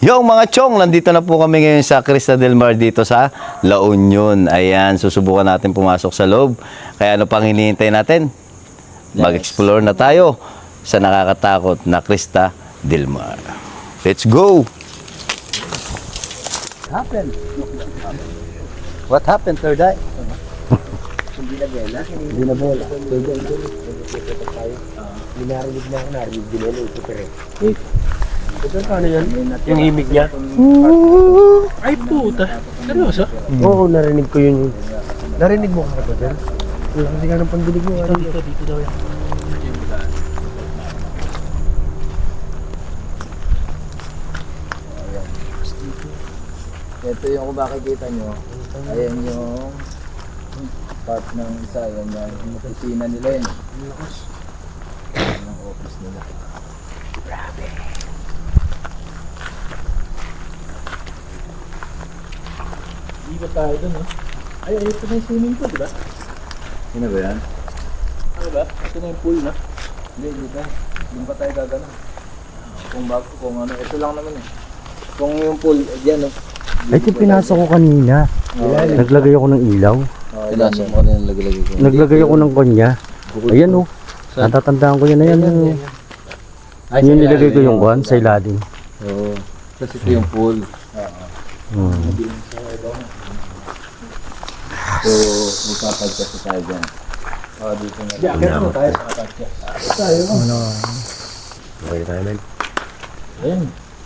Yo mga chong, nandito na po kami ngayon sa Crista Del Mar dito sa La Union. Ayan, susubukan natin pumasok sa loob. Kaya ano pang hinihintay natin? Mag-explore na tayo sa nakakatakot na Crista Del Mar. Let's go! What happened, third eye? Hindi na bola. Hindi narinig na ako, narinig din yun. Ito pero. Ito paano yan? Yung himig niya? Ay puta. Seryoso? Oo, narinig ko yun. Narinig mo ka ba dyan? Kasi ka ng pandinig mo. Dito daw yan. Ito yung kung makikita nyo, ayan yung part ng isa, ayan yung opisina nila yun. Ayan ang office nila. Grabe. Hindi ba tayo dun, no? Ay, ito na yung swimming pool, di ba? Sino ba yan? Ano ba? Ito na yung pool, no? Hindi, dito. Doon pa tayo gagana. Kung bago, kung ano, ito lang naman eh. Kung yung pool, dyan oh. Ay, ito pinasok ko kanina. Naglagay ako ng ilaw. Pinasok mo kanina lagi-lagi ko. Naglagay ako ng konya. Ayan oh. Natatandaan ko yan. Ayan oh. Yun nilagay ko yung kwan sa ilalim. Oo. Kasi ito yung pool. So, magpapagkasi tayo dyan. Dito na. Kaya mo tayo sa katya. Tayo mo. Okay tayo, men. Ayan.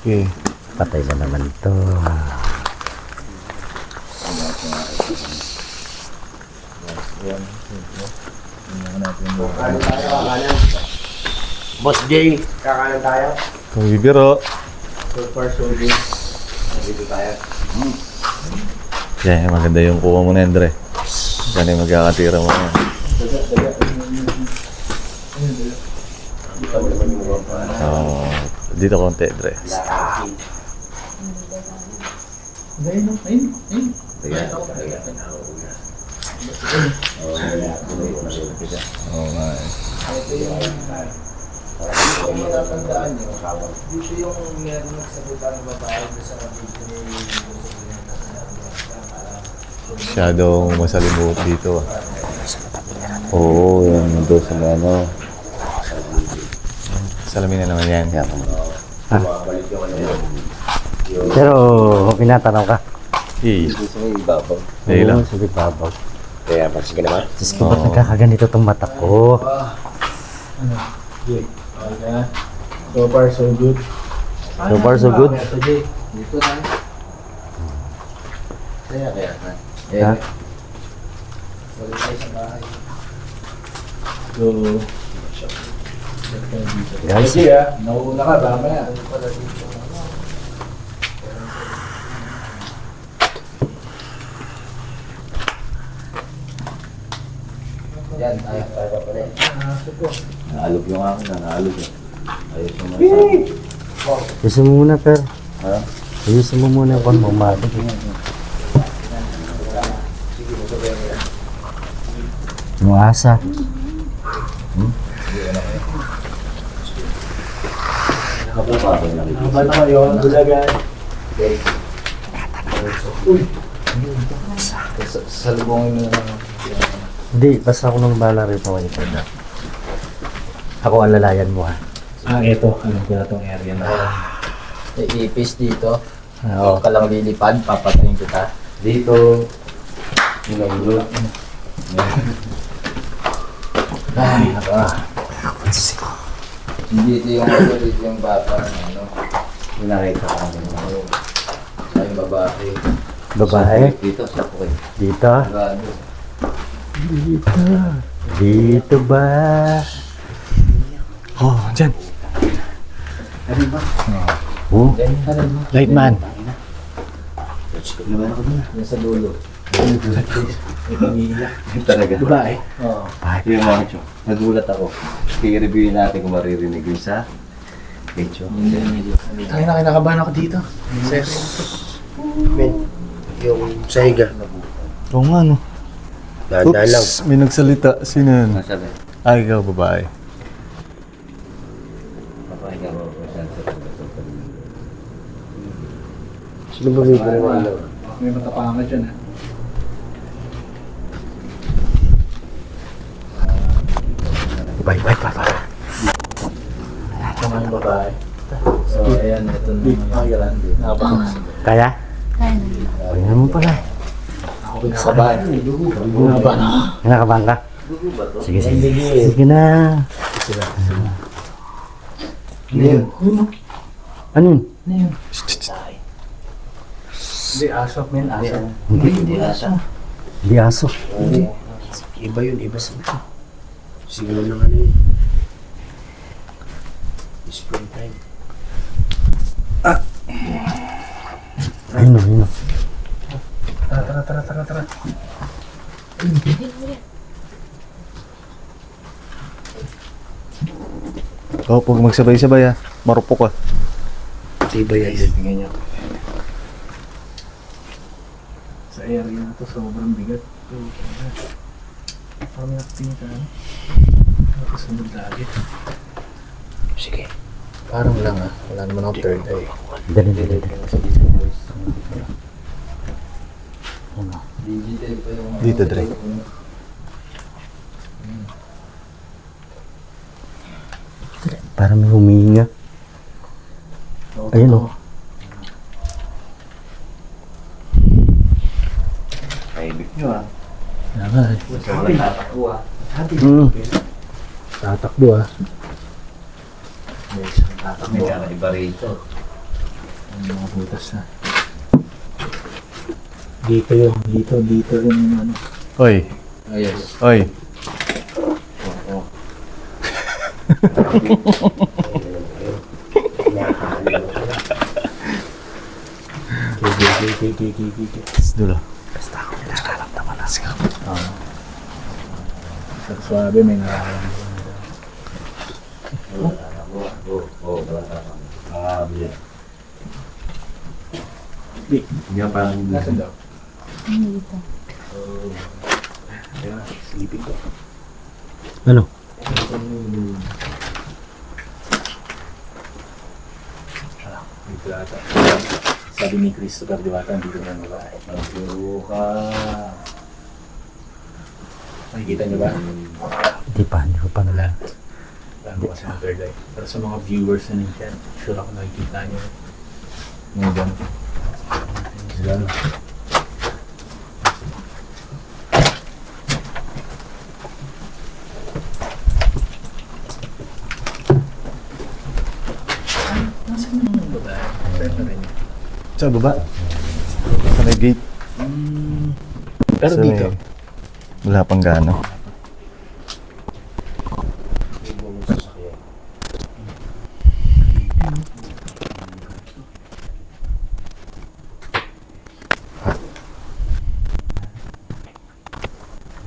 Okay. Patay na naman to. Boss J, kakanan tayo. Kung bibiro. So far, so good. Dito tayo. Yeah, maganda yung kuha mo na, Andre. Diyan yung magkakatira mo yan. Dito konti, Andre. Ayun, ayun, ayun. Oo nga. Kung matatandaan nyo, dito yung meron nagsalita ng babae sa video ni Masyadong masalimuot dito. Oo, yan doon sa ano. Salamin na naman yan. Pero, pinatanaw ka. gusto mo ibabaw. Dahil lang. Oo, sige, babaw. Kaya, sige naman. Diyos ko, ba't nagkakaganito itong mata ko? Okay na. So far, so good. So far, so good. Dito na. Kaya. Ha? Wala tayo sa bahay. So, Guys, sige nauuna ka, baka maya. Yan, tayo pa pala. Naalog yung akin na, naalog eh. Ayos yung masabi. ayusin mo muna, per. Ha? Ayusin mo muna kung mamabig. Yung asa. Habang na kayo, gulagan. Salubungin mo na lang. Hindi, basta ako nang bala rito kayo, per. Ako alalayan mo, ha. Ito. Alam ko na itong area na. May ipis dito. Oo. Huwag ka lang lilipad, papatayin kita. Dito. Yung nagulo. Ay, hindi ito yung ano, dito yung bata. Ano, Yung nakita ko kami. sa yung babae. Babae. Dito, sa pukin. Dito. Gano. Dito. Dito ba? Oh, dyan. Oh, light man. Yung sa dulo. Talaga. Babae. Oo. Yung mga chok. Nagulat ako. I-review natin kung maririnig yun sa video. Kaya na kinakabahan ako dito. Men, yung sahiga. Oo nga, no. Dahan-dahan lang. May nagsalita. Sino yun? Masabi. Ay, ikaw, babae. Sino ba may pala? May matapangan dyan eh. Bye. Ito nga yung babae. So, ayan, ito na yung pangilan. Nakapangas. Kaya? Kaya na. Kaya mo pala. Ako pinakabahan. Nabahan ako. Kinakabahan ka? Sige. Sige na. Ano yun? Ano yun? Ano yun? Hindi, aso. Men, aso. Hindi aso. Iba yun, iba sa siguro ng ano yun. Springtime. Ayun o. Tara. Oh, pag magsabay-sabay ah. Marupok ah. Iba yan. Tingnan niyo. Sa area na to, sobrang bigat. Parang nakatingin ka. Nakasunod lagi. Sige. Parang lang ah. Wala naman akong third eye. Dali. Digital pa yung... Dito, Dre. Parang may humihinga. Ayun o. Kaibig nyo ah. Sabi tatakbo ah. Tatakbo ah. Yes, tatakbo. May kakaiba rito. Ang mga butas na. Dito yun. Dito yung ano. Oy, Ayos. oy. Dulo. Pag swabe, may nararamdaman. Yan parang Nasaan daw? Ano dito? Kaya, sleeping ko. Ano? Dito ata. Sabi ni Christopher Diwata, dito na babae. Magpuro ka. Nakikita niyo ba? Hindi ko pa nila. Plano kasi ng third eye. Pero sa mga viewers na ninyo, sure ako nakikita niyo. Mga gano'n. Gano'n. Nasaan yung babae? Pero rin. Sa baba. Sa may gate. Pero Sa may- dito. Wala pang gano.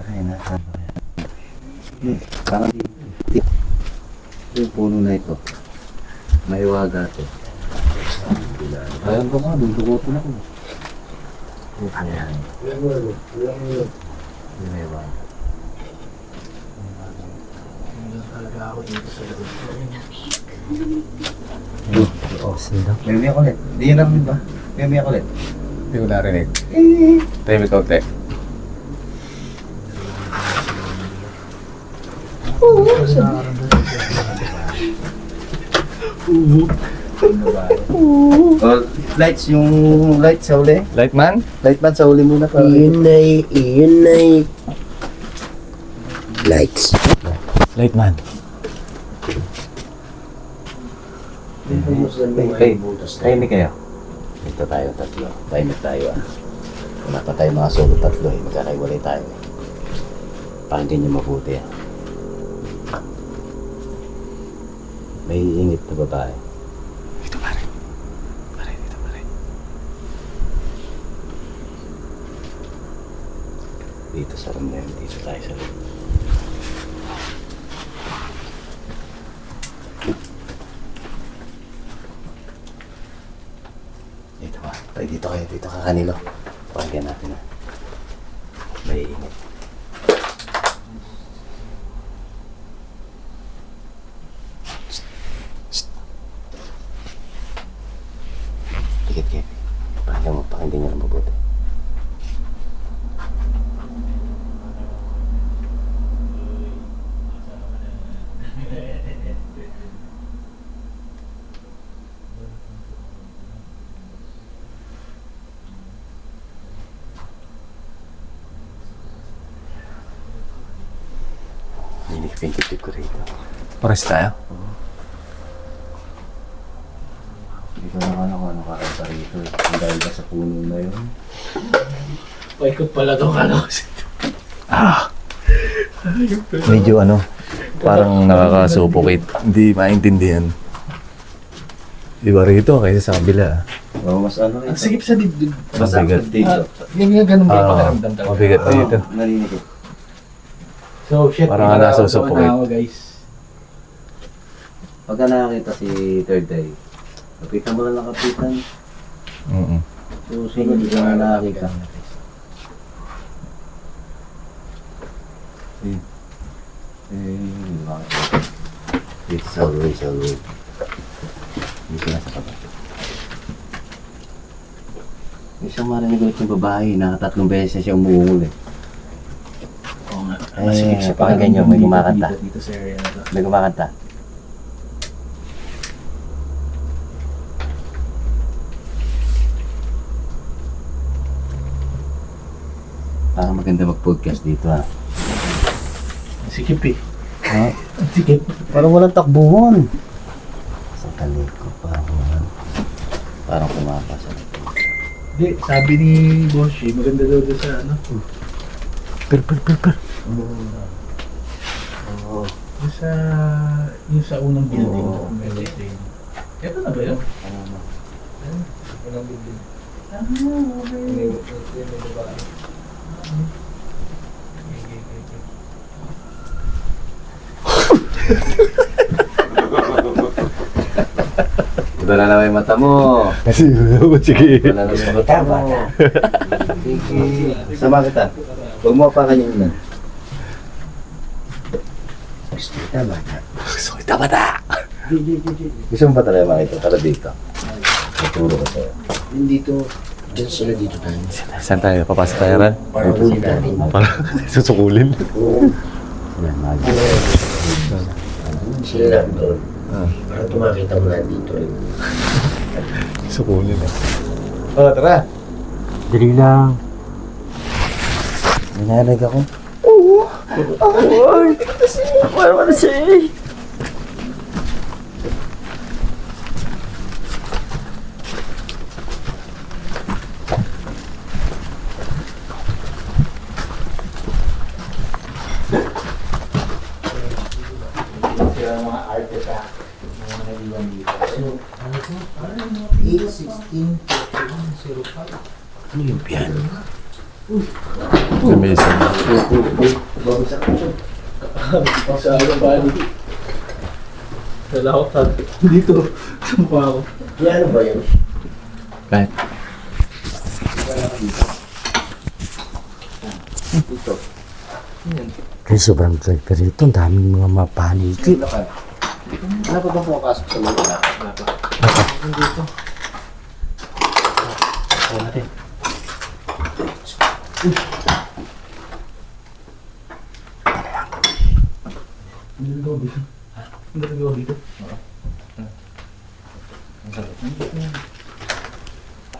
Ay, nasa ba yan? Parang yung puno na ito. May waga ito. Ayaw ko nga, dudugotin ako. Ayan. Yung may waga. Talaga ako dito sa loob. Sino? May umiyak ulit. Hindi yun narinig ba? May umiyak ulit. Hindi ko narinig. Tahimik ka ulit. Oh, lights, yung light sa uli. Lightman? Light man sa uli muna pa. Iyon na lights. Lightman. Hey, tahimik kayo. Ito tayo, tatlo. Tahimik tayo ah. Wala pa tayo mga solo tatlo eh. Magkakaiwalay tayo eh. Pakinggan niyo mabuti ah. May ingit na babae. Dito pare. Pare, dito pare. Dito sa room na yun. Dito tayo sa room. Dito ba? Tayo dito kayo. Dito ka kanilo. Pakinggan natin ah. May ingit. Tikit kayo. Ayaw mo, pakinggan niyo na mabuti. Hinikipin-kipip ko rito. Pares tayo. Hindi ko naman ako ano kakanta rito. Dahil ba sa puno na yun? Paikot pala daw ka na kasi. Medyo ano, parang nakaka-suffocate. Hindi maintindihan. Iba rito kaysa sa kabila. Oo, mas ano Ang rito. sikip sa dibdib. Mas Mabigat. active dito. Yung ganun ba yung Ah, pakiramdam talaga? mabigat dito. Narinig. So, shit. Parang may nasusuffocate. nararamdaman na ako, guys. Pagka nakakita si third eye, kapitan mo lang nakapitan. So, sino di ka na nakakita? It's always. Dito na sa kaba. Isang marinig ulit yung babae na 3 beses siya umuungol eh. Oo nga. Pakinggan nyo, may kumakanta. Dito sa area na to. May kumakanta. Parang maganda mag-podcast dito ha. Ang sikip eh. Ha? Ang sikip. Parang walang takbuhan. Sa taliko, parang kumapasa. Hindi, sabi ni Boshi, maganda daw doon sa ano. Per. Yung sa unang building. May lighting. Ito na ba yun? Unang building. Iba na naman yung mata mo. Sige. Wala na yung mata mo. Sige. Sama kita. Huwag mo apakan yung ilan. Gusto kita bata. Gusto mo pa talaga makita? Tara dito. Tuturo ko sa'yo. Dito, dyan sila dito tayo. Saan tayo? Papasok tayo ran? Para ulit natin. Para susukulin. Yan, magi. Sila lang doon. Para tumakita mo na dito rin. Sukulin eh. Oh, tara. Dali lang. May narinig ako. Yung mga artifact. Mga naiwan dito. 8, 16, 41, 05. Ano yung piano? Amazing. Sa ano ba? Sa lahot sa dito. Sa mukha ko. Piano ba yun? Kahit. Kaya sobrang drag ka rito. Ang daming mga mapaniki. Ano pa bang pumapasok sa mga wala? Ano nagawa dito? Ano nagawa dito?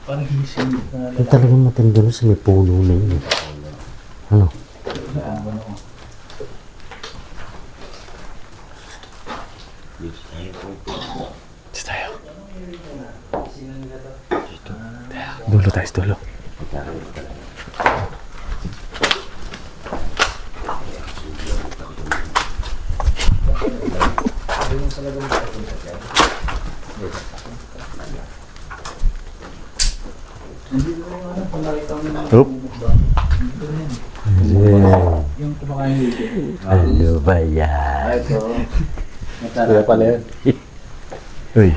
Parang hinising na Yung talagang matindi na sa may puno na yun. Ano? Dito tayo. Dulo tayo, dulo. Oop. yung kumakain dito. Ano ba yan? Kaya pala yan. Uy.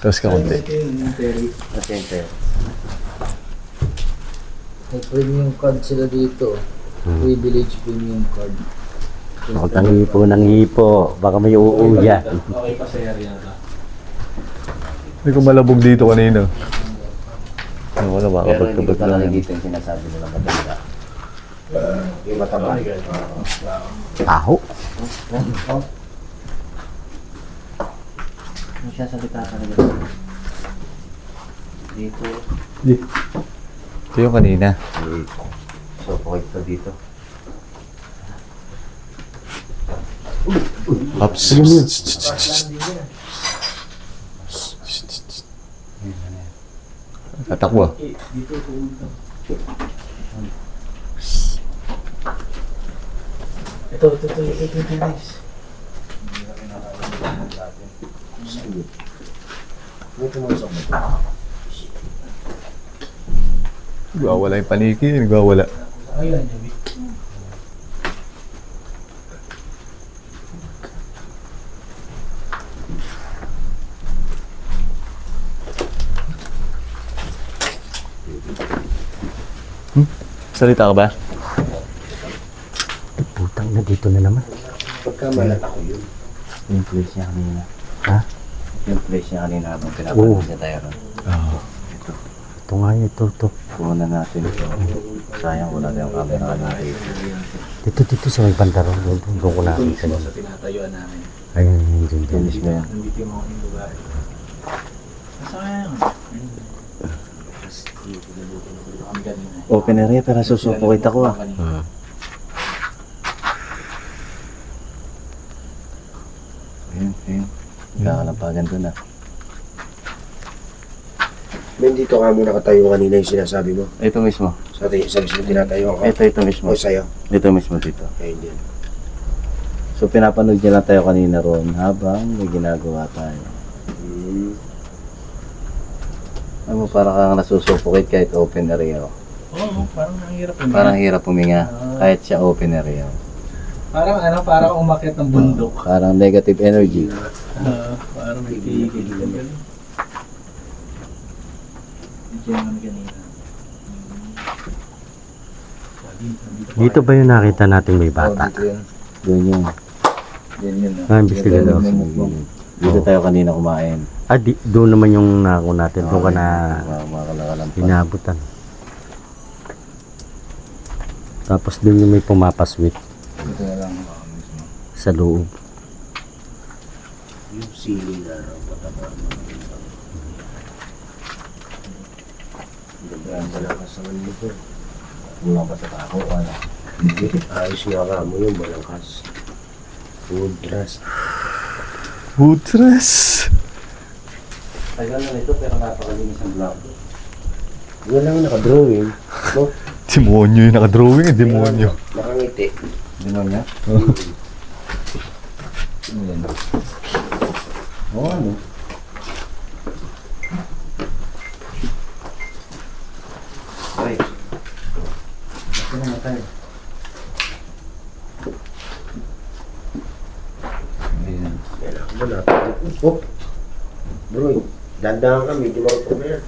Tapos ka konti. Ito yung Terry. May premium card sila dito. Privilege premium card. Huwag kang hipo ng hipo. Baka may uuya. Okay pa sa area na to. May kumalabog dito kanina. Wala, baka Pero hindi ko pagkabag pa lang yan. nakikita yung sinasabi nila matanda. Yung mataba. Taho. Ano siya salita ka nila? Dito. Ito yung kanina. So, okay pa dito. Pops. Tatakbo. Ito, guys. May tumusok mo. Nagwawala yung paniki. Nagwawala. Ayun, Salita ka ba? Putang na dito na naman. pagka malat ako yun. Yung place niya kanina. Ha? Yung place niya kanina habang Oo. pinapanood niya tayo ron. Ito nga yun, ito. Puno natin ito. Sayang wala tayong camera kanina dito. Dito sa may pantarong. Doon ko nakita yun. Tinatayuan namin. Ayun, yun, dyan. Finish mo yan. Nandito yung mga lugar. Sayang. Kami kanina. Open area pero susupukit ako ah. Ayun. Kakalampagan doon ah. Men, dito ka muna katayo kanina yung sinasabi mo. Ito mismo. Sa mismo tinatayo ka. Ito mismo. O sa'yo. Dito mismo dito. Ayun din. So pinapanood niya lang tayo kanina ron habang may ginagawa tayo. Ano para kang nasusuffocate kahit open area. Oo, parang nahirap yun. Parang hirap huminga kahit siya open area. Parang umakyat ng bundok. Parang negative energy. Parang may tigil. Diyan kami kanina. Dito ba yung nakita natin may bata? Dito yun. Doon yung Yan. Ah, investigador. dito tayo kanina kumain. Doon naman yung nako natin. Doon ka na Makalakalampas. inabutan. Tapos doon yung may pumapaswit Dito na lang. sa loob. Yung sili na raw. Ganda pala ka sa manito. Kulang pa sa tako. Ano? Ayos nga ka mo yung balangkas. Food trust. Butras. Tagal na nito pero napakalinis ang block. Wala lang nakadrawing. No? Demonyo yung nakadrawing. Demonyo. Nakangiti. Dinon niya? Ano yan? Oo ano? Ay. Bakit naman tayo? Ayan. Kailangan mo natin. Oh! Bro, dandahan ka. Medyo marupok na yan.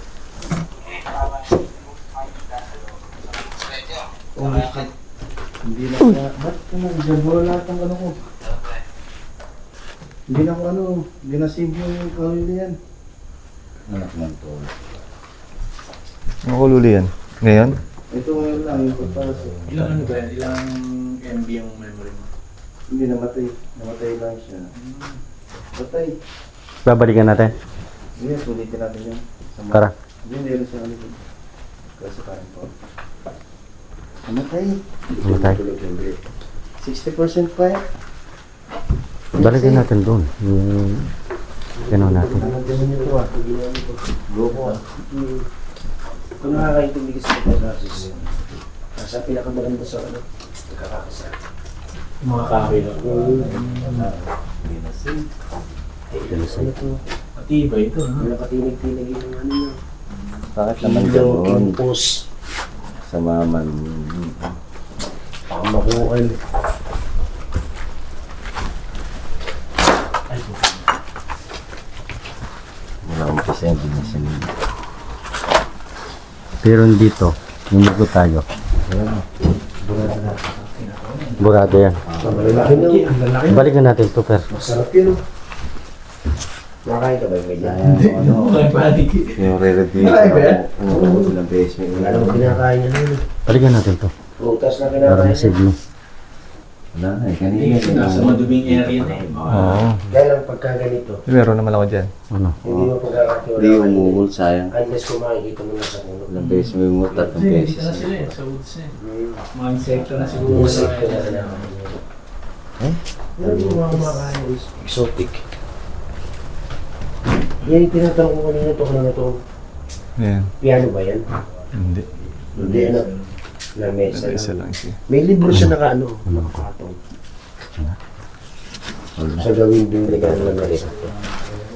Hindi na kaya, ba't nag-jabura lahat ng ano ko? Hindi na ko hindi na save yung kawin na yan. Anak ng to. Ang kululi yan. Ngayon? Ito ngayon lang yung pagpasok. Ilang ano ba yan? Ilang MB yung memory mo? Hindi namatay. Namatay lang siya. Patay. Babalikan natin. Hindi, sulitin natin yun. Tara. Hindi na siya ano yun. Kasi parang po. Namatay. Matay. 60% pa eh. Balikan natin doon. Yung gano'n natin. Natin mo ito ah. Go po ah. Kung nakakaintindi ka sa pag-process, nasa pinakamaganda sa ano, nagkakakasa. Mga kahoy na. Matibay ito. Wala katinig-tinig yung ano yun. Bakit naman ganoon? Impose. Sa maman. Pakamakukal. Wala akong kasi hindi na sinili. Pero dito, numugo tayo. Burado yan. Malaki na. Balikan natin to, per. Masarap yun. Nakain ka ba yung ganyan? Yung re-review. Marami ba yan? Oo, ilang beses may Wala naman kinakain niya na yun. Balikan natin to. Prutas na Para kinakain niya. masave mo. Wala eh, kanina. Nasa maduming area na eh. Oo. Kaya lang pagka ganito, Meron naman ako dyan. Ano? hindi mo pagkakatiwala. Hindi yung mungol, sayang. Unless kung makikita mo na sa puno. Ilang beses may mungol, 3 beses. Dito na sila eh, sa woods eh. Hmm. Mga insekto na siguro. Insect na sila. Ano yung mga kumakain is exotic. Yan yung tinatanong ko kanina to, ano na to? Yan. Piano ba yan? Hindi. Hindi, ano? Na mesa Isa lang. lang siya. May libro siya naka-ano, nakakatong. Sa gawin din regalo na meron.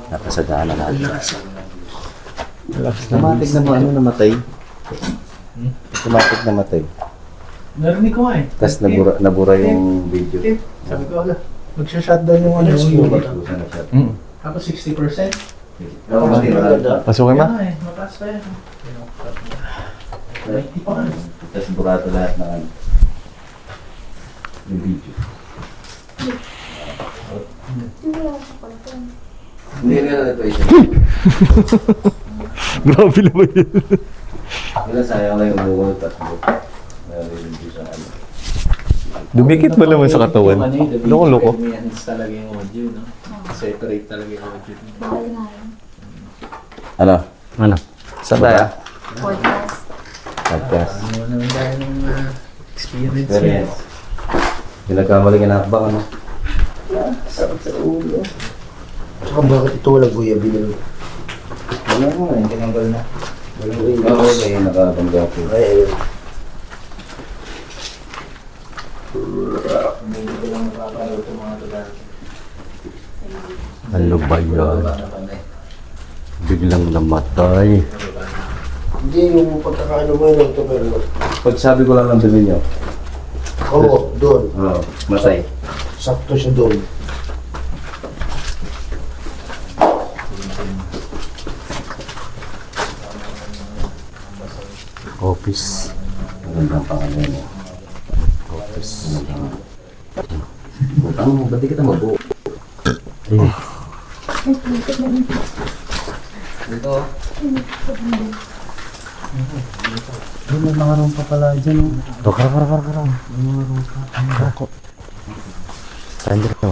Nakasagaan na natin. Automatic na ano, namatay. Automatic namatay. Narinig ko nga eh. Tapos nabura yung video. Sabi ko, ala, magsha-shutdown yung ano. Tapos 60%. Oo, Pasukin ba? Kaya nga eh, mataas pa yan. Tapos burato lahat ng ano. Yung video. Hindi na ito isa. Grabe naman yun. Wala, sayang lang yung mungol. Tapos nare-review sa ano. Dumikit ba naman sa katawan? Loko-loko. May enhance talaga yung audio, no? Separate talaga yung audio. Bawal nga yun. Ano? Ano? Saan tayo? Podcast. Podcast. Ano naman dahil ng experience mo? Experience. Pinagkamali ka na bang ano? Sarap sa ulo. Tsaka bakit ito walang guya binilo? Wala mo eh, tinanggal na. Walang guya. Okay, nakabangga ko. Ay, ayun. Hindi ko lang nakapanood itong mga ito dahil. Ano ba yan? Biglang namatay. Hindi yung pagkakaano mo yun, ito pero... Pag sabi ko lang ng bilhin nyo, Oo, doon. oo, matay. Sakto siya doon. Office. Magandang pangalan mo. Office. Ano mo, ba't di kita mabuo? Eh, Dito. ay, may mga room pa pala dyan. Oh. Kara. May mga room pa. Ako. Saan dito?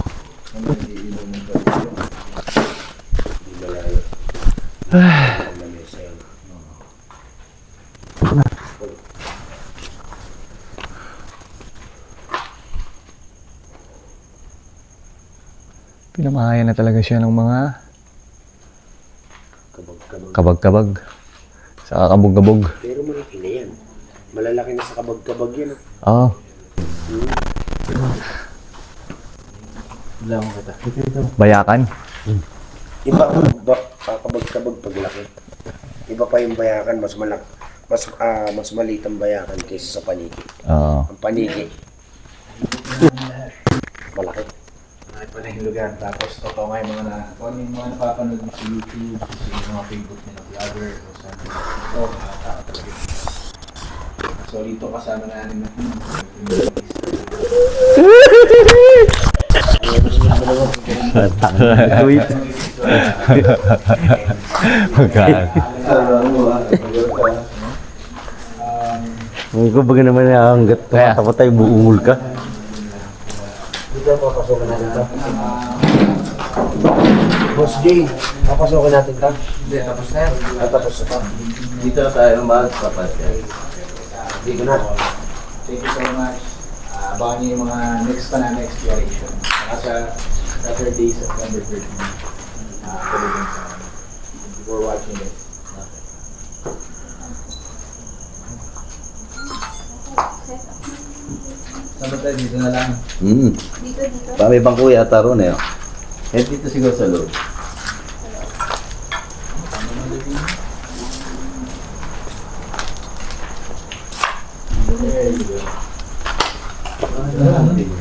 Pinamahaya na talaga siya ng mga Kabag-kabag. kabag-kabag. Sa kabog-kabog. Pero malaki na yan. Malalaki na sa kabag-kabag yan. Oo. Wala akong kata. Bayakan. Iba ang kabag-kabag pag laki. Iba pa yung bayakan, mas malaki. Mas maliit ang bayakan kaysa sa paniki. Oo. Ang paniki. Malaki. Ay pala yung lugar. Tapos totoo nga yung kung ano yung mga napapanood mo sa YouTube, kasi yung mga Facebook nila vlogger, o something. Oo, nakakatawa talaga. So dito kasama namin na Wait. Magkaan. Ang kumbaga naman hanggat tumatay, buungol ka. Dito papasokan natin ito. Boss Jay, papasokan natin ito. Hindi, tapos na yan. Tapos ito. Dito na tayo magpapasya. Dito na. Thank you so much. Abangan niyo yung mga next pa namin exploration. Saka sa Saturday, September 13. Television sa before watching it. Saan ba tayo? Dito na lang. Dito. May bangko yata ron eh. Eh, dito siguro sa loob. There you go.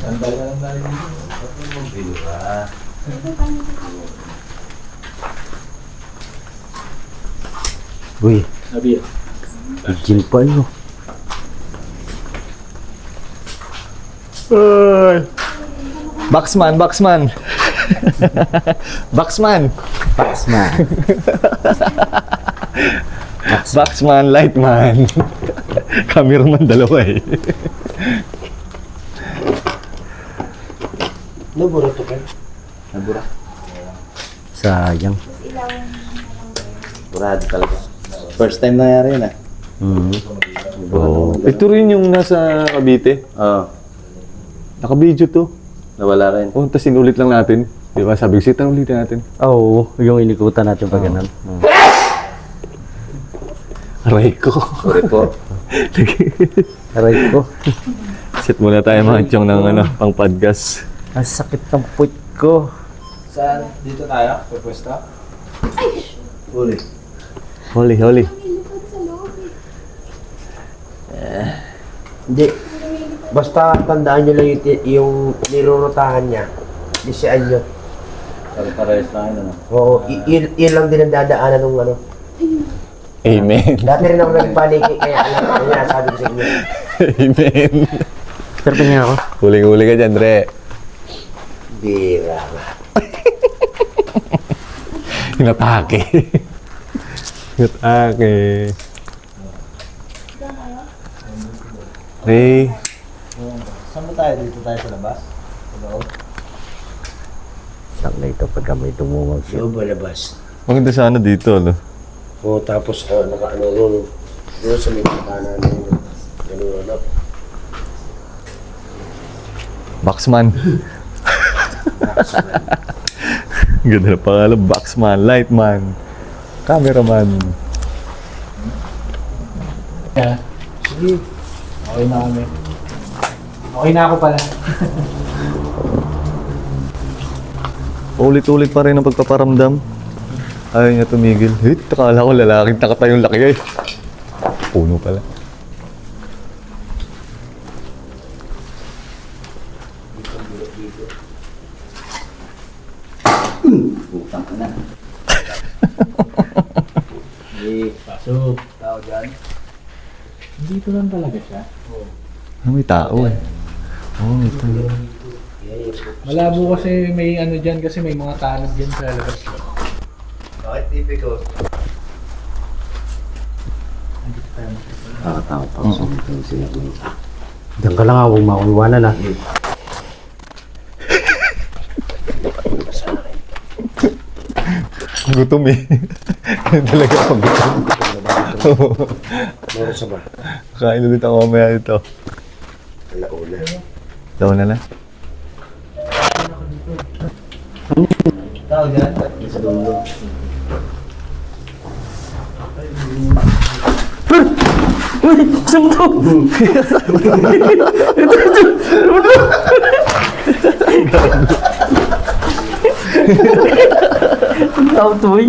Sandal na lang tayo dito. Uy, Sabi yun. gin pa yun. Boxman. Boxman. Paxman. Boxman, Lightman. Cameraman, dalawa eh. Nabura to ka. Sayang. Burado talaga. First time nangyari yun ah. Oh. Ito rin yung nasa Cavite. Oo. Naka-video to. Nawala rin. Oh, tapos sinulit lang natin. Di ba? Sabi ko, sita ulitin natin. Oo, yung inikutan natin pag ganun. Aray ko. Sorry po. Aray ko. Set muna tayo mga chong ng pang podcast. Ang sakit ng puwit ko. Saan? Dito tayo? Pupwesto? Uli. Holy, holy. Hindi. Basta tandaan nyo lang yung nirurotahan niya. Lisian nyo. Parehas lang yun ano. Oo, yun lang din ang dadaanan ng ano. Amen. Dati rin ako nagpaliki, kaya sabi ko sa inyo. Amen. Pero pa niya ako. Huling-huli ka dyan, Dre. Bira. Inatake. Inatake. Ray. Saan mo tayo? Dito tayo sa labas? Saan na ito pagka may tumungag siya? So, balabas. Maganda sana dito, no? Oo, tapos naka-ano ron sa may kanan ng gano'n ano. Boxman. Ganda na pangalan. Boxman, Lightman, Cameraman. Sige. Okay na kami. Okay na ako pala. Ulit-ulit pa rin ang pagpaparamdam. Ayaw niya tumigil. Hit, akala ko lalaking nakatayong laki eh. Puno pala. Putang ka na. Pasok. Tao dyan. Dito lang talaga siya. May tao eh. Oo, may tao. Malabo kasi may ano dyan kasi may mga tanod dyan sa labas. Bakit typical? Nakatawa pa ako. Diyan ka lang ha, huwag makuliwanan ha. Gutom eh. Talaga ako gutom. Meron sa ba? Kain ulit ako mamaya ito. Alauna. Daw na lang. Tao dyan. Sa dulo. Saan to? Ang tao to eh.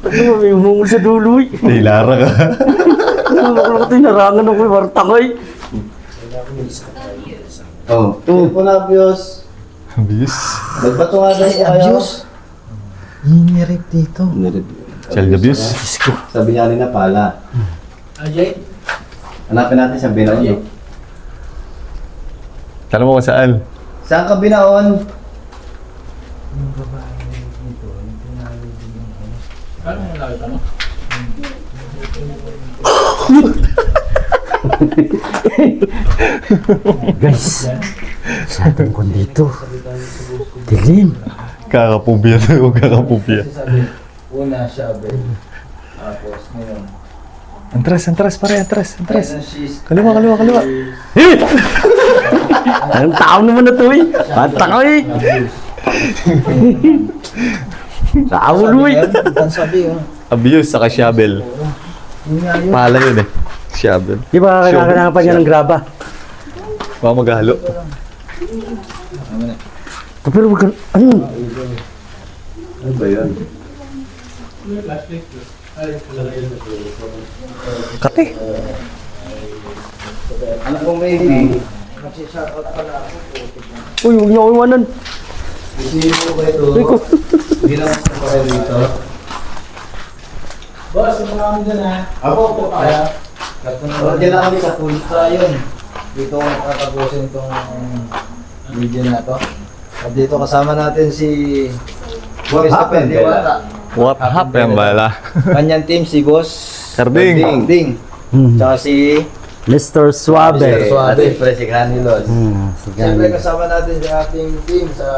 Ano may humungol sa dulo eh. Hilara ka. Ano ko ito narangan ako eh. Warta ko eh. Oh. Cellphone abuse. Abuse. Nagbato nga daw po kayo. Hinirip dito. Child abuse. Sabi niya kanina pala. Ajay? Hanapin natin sa binaon. No? Tanong mo kung saan. Saan ka binaon? Paano mo nakita mo? Guys, sa ating kon dito. Dilim. Kakapubya na. Huwag kakapubya. Sabi, una siya, tapos ngayon. Antras pare, antras. Ayun, she's... Kaliwa. Anong tao naman na to eh. Bata ko eh. Tao mo eh. Ang sabi yun. Abuse saka shovel. Pala yun eh. Shovel. Di ba kailangan pa niya ng graba? Baka maghalo. Pero wag ka, ano? Ano ba yun? Kate. Ano kung maybe? Uy, huwag niyo ako iwanan. Isipin ko ba ito? Bilang sa kayo dito. Boss, yung mga kami dyan ha. Ako po kaya. Diyan na kami sa pool. So, ayun. Dito ko nakatapusin itong video na to. At dito kasama natin si Boris Tapel, Diwata. What happened, bala? Kanyang team si Boss Karding. Ding. Tsaka si Mr. Suave. Mr. Suave. Siyempre si Canilos. Si Siyempre Gani. kasama natin sa ating team sa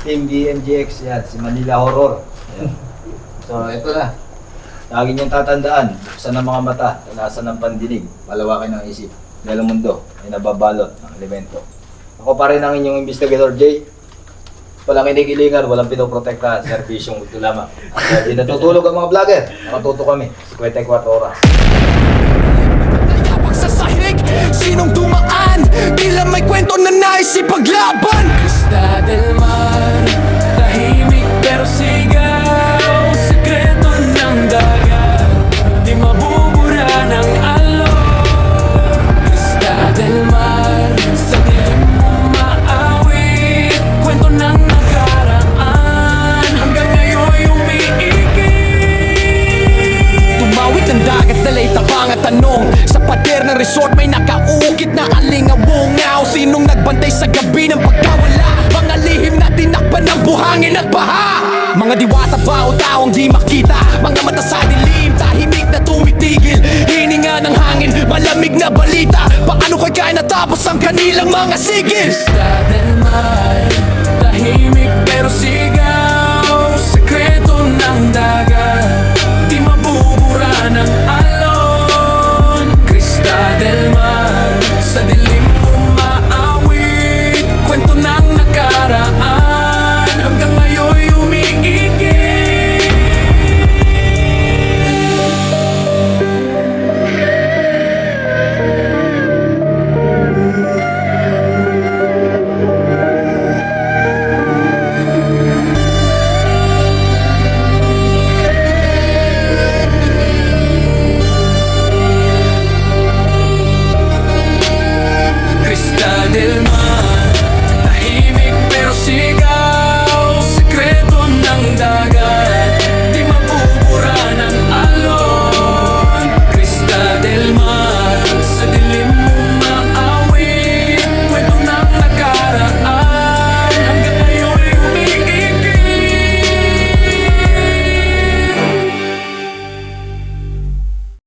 Team BMGX yan, si Manila Horror. Yan. So ito na. Lagi niyang tatandaan, buksan ng mga mata, talasan ng pandinig, palawakin ng isip. Dahil ang mundo ay nababalot ng elemento. Ako pa rin ang inyong investigator, Jay. Walang kinikilingan, walang pinoprotektahan, serbisyong ito lamang. At di natutulog ang mga vlogger, nakatuto kami, 54 oras. Yabang sa sahig, sinong dumaan? Tila may kwento na nais ipaglaban. Crista del Mar, tahimik pero sigaw. Sekreto ng dagat, di mabubura ng alon. Crista del Mar, sa dilim mo maawit. Kwento ng nakaraan, hanggang ngayon umiigit. Tumawid ng dagat, dalay tabang at tanong. Sa pader ng resort may nakaukit na alingawungaw. Sinong nagbantay sa gabi ng pagkawala? Mga lihim na tinakpan ng buhangin at baha. Mga diwata ba o taong di makita? Mga mata sa dilim, tahimik na tumitigil. Hininga ng hangin, malamig na balita. Paano kaya natapos ang kanilang mga sigil? Crista del Mar, tahimik pero sigil.